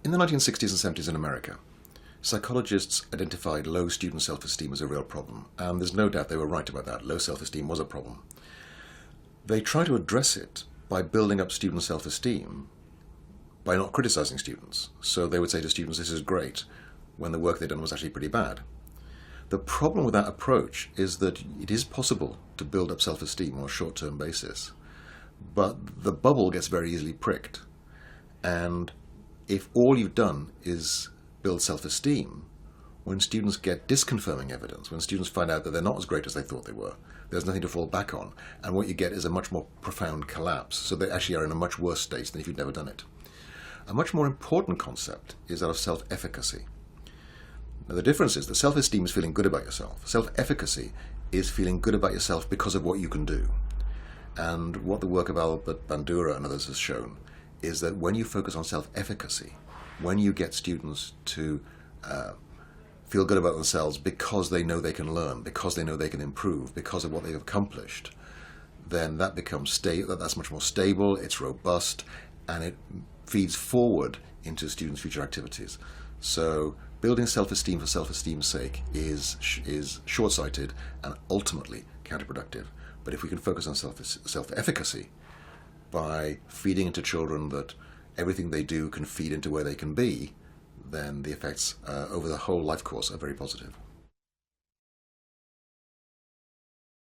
In the 1960s and 70s in America, psychologists identified low student self-esteem as a real problem, and there's no doubt they were right about that. Low self-esteem was a problem. They tried to address it by building up student self-esteem by not criticizing students. So they would say to students, this is great, when the work they'd done was actually pretty bad. The problem with that approach is that it is possible to build up self-esteem on a short-term basis, but the bubble gets very easily pricked. And if all you've done is build self-esteem, when students get disconfirming evidence, when students find out that they're not as great as they thought they were, there's nothing to fall back on, and what you get is a much more profound collapse. So they actually are in a much worse state than if you'd never done it. A much more important concept is that of self-efficacy. Now the difference is that self-esteem is feeling good about yourself. Self-efficacy is feeling good about yourself because of what you can do. And what the work of Albert Bandura and others has shown is that when you focus on self-efficacy, when you get students to feel good about themselves because they know they can learn, because they know they can improve, because of what they've accomplished, then that becomes that's much more stable, it's robust, and it feeds forward into students' future activities. So building self-esteem for self-esteem's sake is short-sighted and ultimately counterproductive. But if we can focus on self-efficacy by feeding into children that everything they do can feed into where they can be, then the effects over the whole life course are very positive.